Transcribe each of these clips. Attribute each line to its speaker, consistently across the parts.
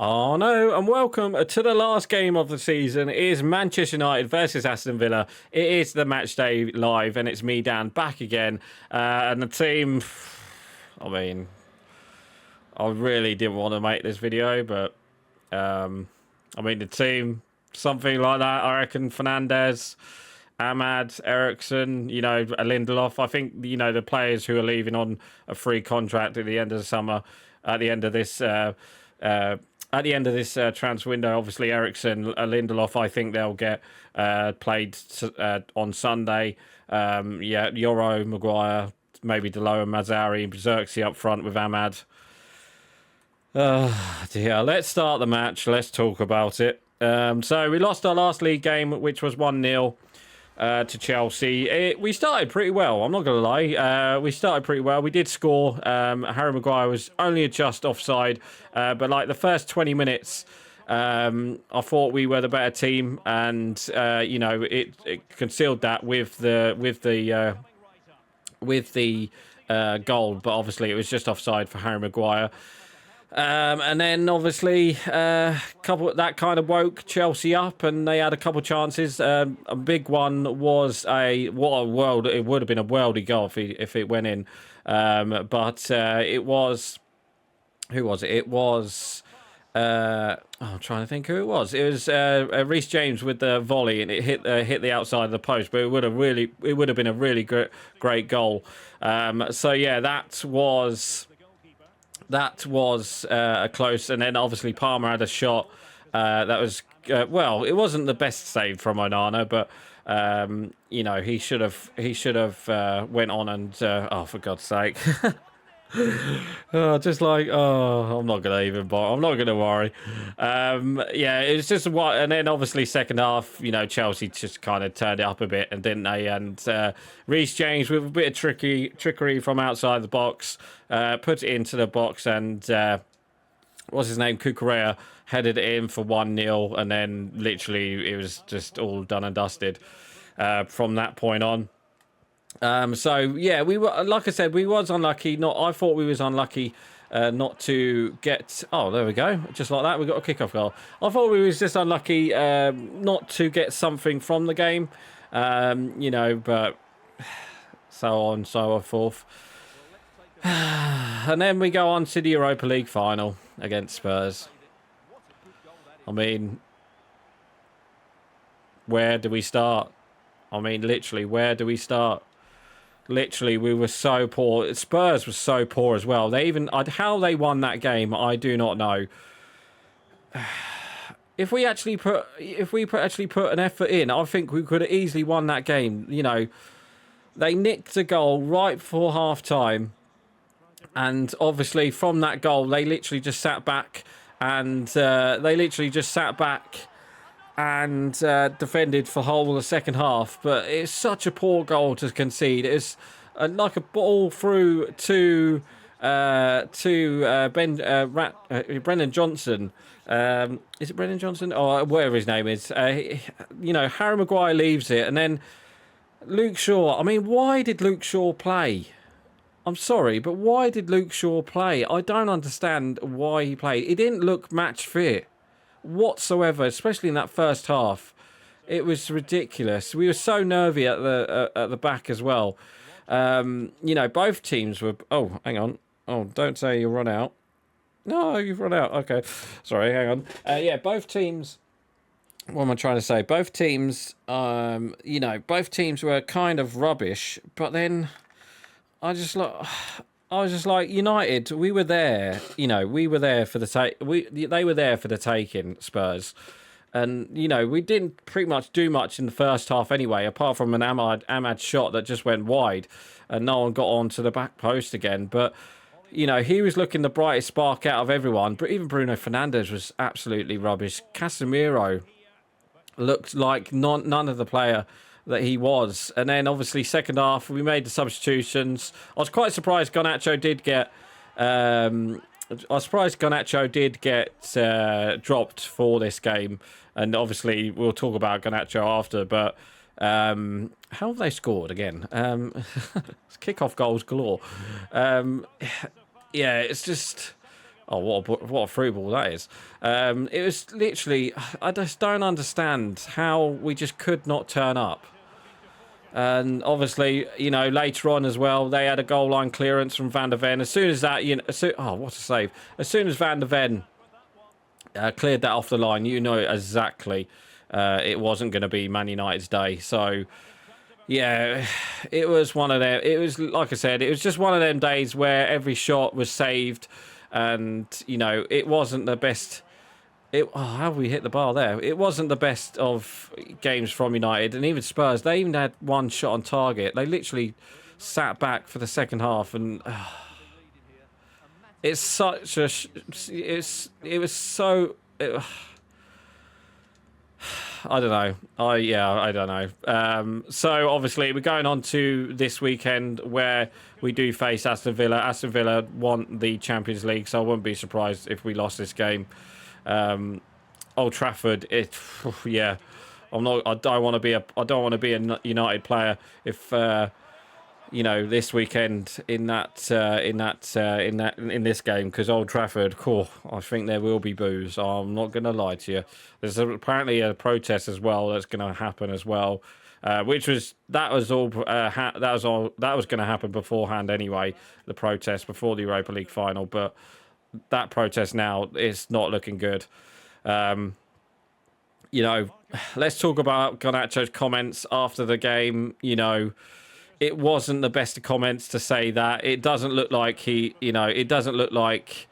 Speaker 1: Oh no, and welcome to the last game of the season. It is Manchester United versus Aston Villa. It is the match day live, and it's me, Dan, back again. And the team, I mean, I really didn't want to make this video, but the team, something like that. I reckon Fernandes, Ahmad, Ericsson, Lindelof. I think, the players who are leaving on a free contract at the end of the summer, at the end of this transfer window, obviously Ericsson, Lindelof, I think they'll get played on Sunday. Yoro, Maguire, maybe Delo and Mazzari, Xerxes up front with Ahmad. Dear. Let's start the match. Let's talk about it. So we lost our last league game, which was 1-0 to Chelsea. We started pretty well, I'm not going to lie. We started pretty well. We did score. Harry Maguire was only just offside. But like the first 20 minutes, I thought we were the better team. And, it concealed that with the goal. But obviously it was just offside for Harry Maguire. And then obviously that kind of woke Chelsea up, and they had a couple chances. A big one was it would have been a worldy goal if it went in. But it was, who was it? It was I'm trying to think who it was. It was Reece James with the volley, and it hit the outside of the post. But it would have been a really great goal. So yeah, that was a close, and then obviously Palmer had a shot that was it wasn't the best save from Onana, but he should have went on and for God's sake. I'm not gonna even bother. I'm not gonna worry. It's just what, and then obviously second half, Chelsea just kind of turned it up a bit, and didn't they? And Reece James with a bit of trickery from outside the box, put it into the box, and what's his name? Cucurella headed it in for 1-0, and then literally it was just all done and dusted from that point on. We were, like I said, we was unlucky. I thought we was unlucky not to get. Oh, there we go. Just like that, we got a kickoff goal. I thought we was just unlucky not to get something from the game. But so on and so forth. And then we go on to the Europa League final against Spurs. I mean, where do we start? Literally, where do we start? Literally, we were so poor. Spurs was so poor as well. How they won that game, I do not know. If we actually put an effort in, I think we could have easily won that game. They nicked a goal right before half time, and obviously from that goal, they literally just sat back and defended for the whole of the second half. But it's such a poor goal to concede. It's like a ball through to Brennan Johnson. Is it Brennan Johnson? Or whatever his name is. Harry Maguire leaves it, and then Luke Shaw. Why did Luke Shaw play? I'm sorry, but why did Luke Shaw play? I don't understand why he played. He didn't look match fit whatsoever, especially in that first half. It was ridiculous. We were so nervy at the back as well. Both teams were. Oh, hang on. Oh, don't say you'll run out. No, you've run out. Okay, sorry. Hang on. Both teams. What am I trying to say? Both teams. Both teams were kind of rubbish. But then, I was just like, United, we were there. We were there for the take. They were there for the taking, Spurs. And, we didn't pretty much do much in the first half anyway, apart from an Ahmad shot that just went wide and no one got onto the back post again. But, he was looking the brightest spark out of everyone. But even Bruno Fernandes was absolutely rubbish. Casemiro looked like none of the player that he was. And then obviously second half we made the substitutions. I was quite surprised Garnacho did get dropped for this game, and obviously we'll talk about Garnacho after. But how have they scored again? It's kickoff goals galore. It's just Oh, what a through ball that is. It was literally, I just don't understand how we just could not turn up. And obviously, you know, later on as well, they had a goal line clearance from Van der Ven. As soon as that, you know, oh, what a save. As soon as Van der Ven cleared that off the line, you know exactly it wasn't going to be Man United's day. So, yeah, it was one of them. It was, like I said, it was just one of them days where every shot was saved. And, you know, it wasn't the best. Oh, how have we hit the bar there? It wasn't the best of games from United. And even Spurs, they even had one shot on target. They literally sat back for the second half. And it's such a... It was so... I don't know. I don't know. So obviously we're going on to this weekend where we do face Aston Villa. Aston Villa want the Champions League, so I wouldn't be surprised if we lost this game. Old Trafford, yeah. I don't want to be a United player if you know, this weekend in this game, because Old Trafford, I think there will be boos. I'm not going to lie to you. There's apparently a protest as well that's going to happen as well, that was going to happen beforehand anyway. The protest before the Europa League final, but that protest now is not looking good. You know, let's talk about Garnacho's comments after the game. You know, it wasn't the best of comments to say that. It doesn't look like it doesn't look like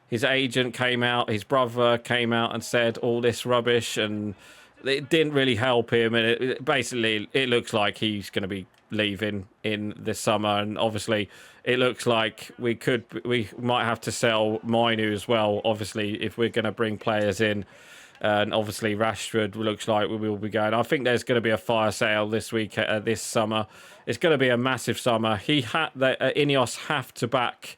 Speaker 1: his agent came out, his brother came out and said all this rubbish, and it didn't really help him. And basically, it looks like he's going to be leaving in this summer. And obviously, it looks like we might have to sell NNOOO as well, obviously, if we're going to bring players in. And obviously, Rashford looks like we will be going. I think there's going to be a fire sale this week, this summer. It's going to be a massive summer. Ineos have to back.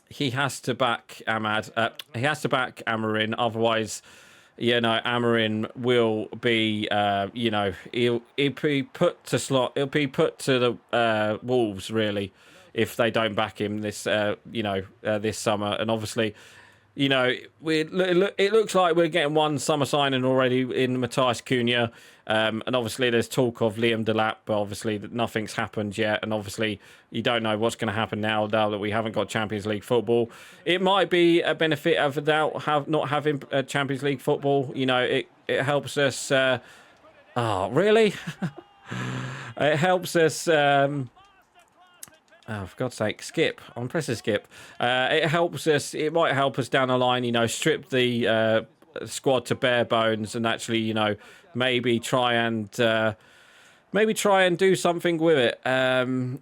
Speaker 1: He has to back Ahmad. He has to back Amarin. Otherwise, you know, Amarin will be. You know, he'll be put to slot. He'll be put to the Wolves really if they don't back him this. This summer. And obviously, you know, it looks like we're getting one summer signing already in Matthias Cunha. And obviously there's talk of Liam Delap, but obviously nothing's happened yet. And obviously you don't know what's going to happen now that we haven't got Champions League football. It might be a benefit of the doubt not having Champions League football. You know, it helps us. Oh, really? It helps us. Oh, for God's sake, skip. I'm pressing skip. It helps us. It might help us down the line, you know, strip the squad to bare bones and actually, you know, maybe try and do something with it.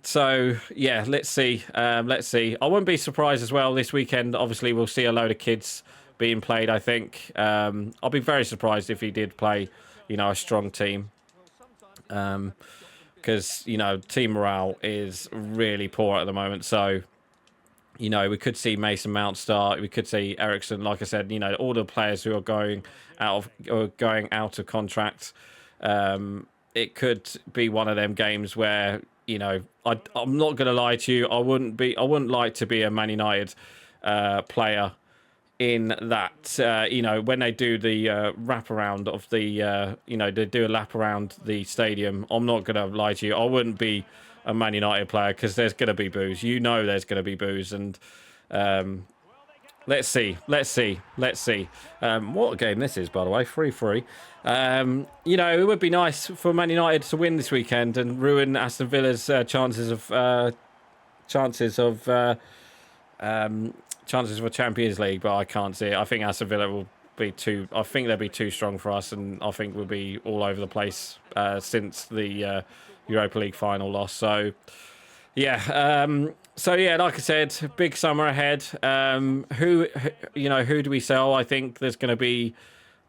Speaker 1: So, yeah, let's see. Let's see. I wouldn't be surprised as well this weekend. Obviously, we'll see a load of kids being played, I think. I'll be very surprised if he did play, you know, a strong team. Because, you know, team morale is really poor at the moment. So, you know, we could see Mason Mount start. We could see Ericsson. Like I said, you know, all the players who are going out of contract. It could be one of them games where, you know, I'm not going to lie to you. I wouldn't like to be a Man United player in that, you know, when they do the wraparound of the, you know, they do a lap around the stadium. I'm not going to lie to you. I wouldn't be a Man United player because there's going to be boos. You know there's going to be boos. And let's see. What a game this is, by the way. 3-3. You know, it would be nice for Man United to win this weekend and ruin Aston Villa's chances of a Champions League, but I can't see it. I think Aston Villa will be I think they'll be too strong for us, and I think we'll be all over the place since the Europa League final loss. So, yeah. Like I said, big summer ahead. Who do we sell? I think there's going to be,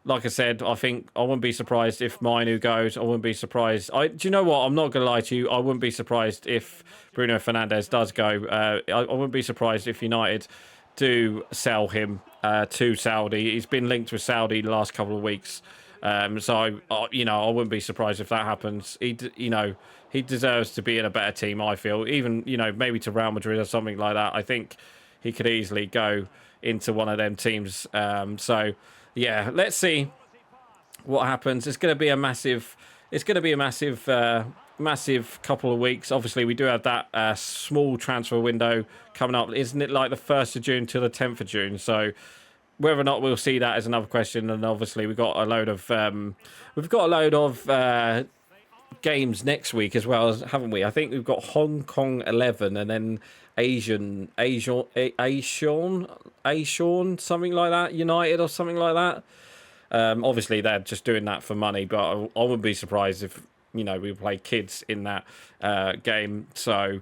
Speaker 1: like I said, I wouldn't be surprised if NNOOO goes. I wouldn't be surprised. Do you know what? I'm not going to lie to you. I wouldn't be surprised if Bruno Fernandes does go. I wouldn't be surprised if United do sell him to Saudi. He's been linked with Saudi the last couple of weeks. I wouldn't be surprised if that happens. He deserves to be in a better team, I feel. Even, you know, maybe to Real Madrid or something like that. I think he could easily go into one of them teams. So yeah, let's see what happens. It's going to be a massive. It's going to be a massive, massive couple of weeks. Obviously, we do have that small transfer window coming up. Isn't it like the 1st of June to the 10th of June? So whether or not we'll see that is another question. And obviously, we've got a load of games next week as well, haven't we? I think we've got Hong Kong 11 and then Asian, something like that, United or something like that. Obviously, they're just doing that for money, but I wouldn't be surprised if, we play kids in that game. So,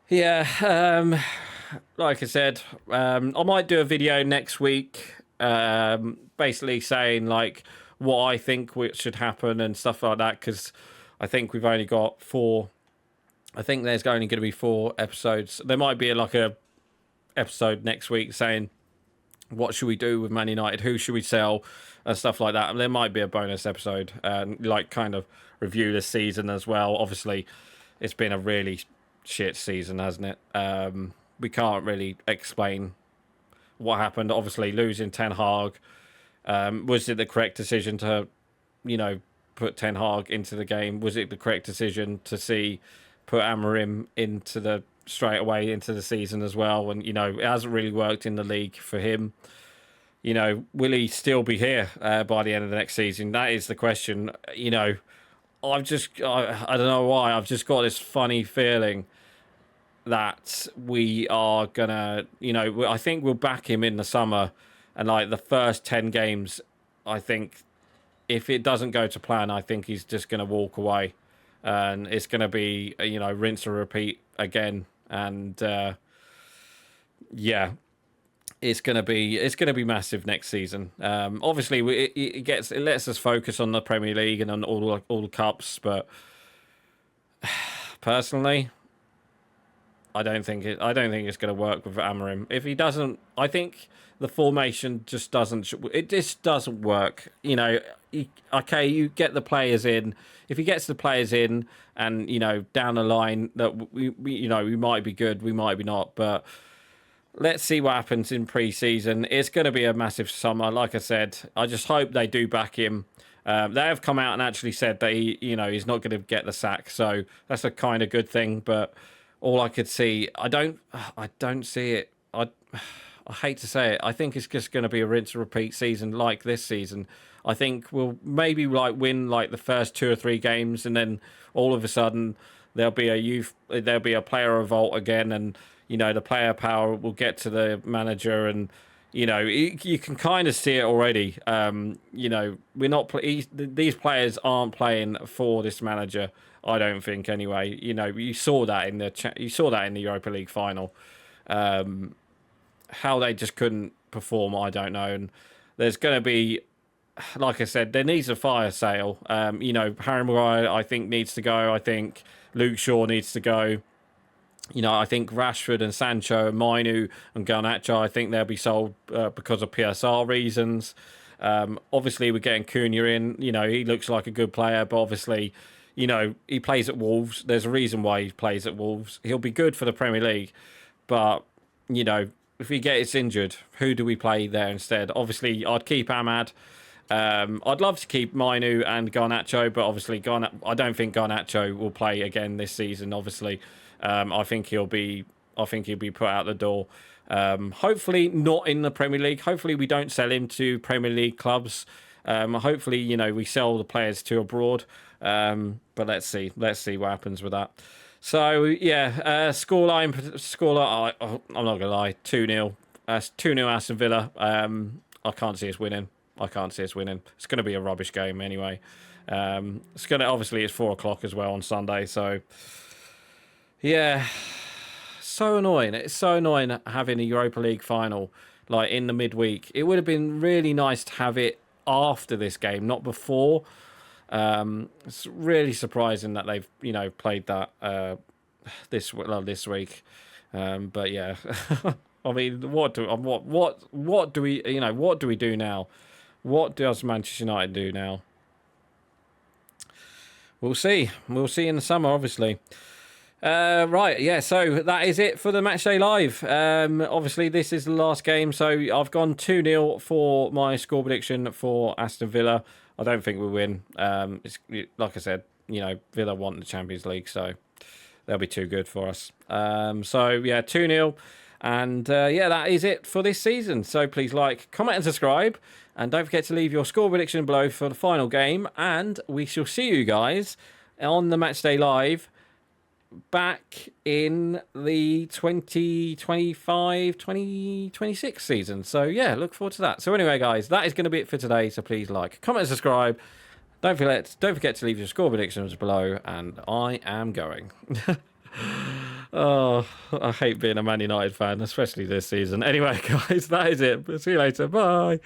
Speaker 1: yeah, like I said, I might do a video next week, basically saying, like, what I think should happen and stuff like that, because I think we've only got 4. I think there's only going to be 4 episodes. There might be like a episode next week saying, what should we do with Man United? Who should we sell? And stuff like that. And there might be a bonus episode, like kind of review this season as well. Obviously, it's been a really shit season, hasn't it? We can't really explain what happened. Obviously, losing Ten Hag. Was it the correct decision to, put Ten Hag into the game? Was it the correct decision to put Amorim straight away into the season as well? And, it hasn't really worked in the league for him. Will he still be here by the end of the next season? That is the question. I don't know why. I've just got this funny feeling that we are gonna, I think we'll back him in the summer, and like the first 10 games, I think if it doesn't go to plan, I think he's just gonna walk away, and it's gonna be rinse and repeat again, and yeah. It's gonna be massive next season. Obviously, it lets us focus on the Premier League and on all the cups. But personally, I don't think it's going to work with Amorim. If he doesn't, I think the formation just doesn't. It just doesn't work. Okay, you get the players in. If he gets the players in, and down the line that we might be good, we might be not, but. Let's see what happens in pre-season. It's going to be a massive summer. Like I said, I just hope they do back him. They have come out and actually said that he's not going to get the sack. So that's a kind of good thing. But all I could see, I don't see it. I hate to say it. I think it's just going to be a rinse and repeat season like this season. I think we'll maybe win the first 2 or 3 games, and then all of a sudden there'll be a player revolt again, and the player power will get to the manager, and you can kind of see it already. We're not these players aren't playing for this manager. I don't think anyway. You saw that in the Europa League final. How they just couldn't perform, I don't know. And there's going to be, like I said, there needs a fire sale. Harry Maguire, I think, needs to go. I think Luke Shaw needs to go. I think Rashford and Sancho and Mainu and Garnacho, I think they'll be sold because of PSR reasons. Obviously, we're getting Cunha in. He looks like a good player, but obviously, he plays at Wolves. There's a reason why he plays at Wolves. He'll be good for the Premier League, but, if he gets injured, who do we play there instead? Obviously, I'd keep Ahmad. I'd love to keep Mainu and Garnacho, but obviously, I don't think Garnacho will play again this season, obviously. I think he'll be put out the door. Hopefully not in the Premier League. Hopefully we don't sell him to Premier League clubs. Hopefully we sell the players to abroad. But let's see what happens with that. So yeah, scoreline. I'm not gonna lie, 2-0. 2-0 Aston Villa. I can't see us winning. It's gonna be a rubbish game anyway. It's 4:00 as well on Sunday. So. Yeah, so annoying. It's so annoying having a Europa League final in the midweek. It would have been really nice to have it after this game, not before. It's really surprising that they've played that this week. But yeah, I mean, what do we do now? What does Manchester United do now? We'll see. We'll see in the summer, obviously. Right, yeah, so that is it for the Matchday Live. Obviously, this is the last game, so I've gone 2-0 for my score prediction for Aston Villa. I don't think we'll win. Like I said, Villa want the Champions League, so they'll be too good for us. So, yeah, 2-0. And, yeah, that is it for this season. So please like, comment and subscribe. And don't forget to leave your score prediction below for the final game. And we shall see you guys on the Matchday Live back in the 2025-2026 season. So, yeah, look forward to that. So, anyway, guys, that is going to be it for today. So, please like, comment, and subscribe. Don't forget to leave your score predictions below. And I am going. Oh, I hate being a Man United fan, especially this season. Anyway, guys, that is it. See you later. Bye.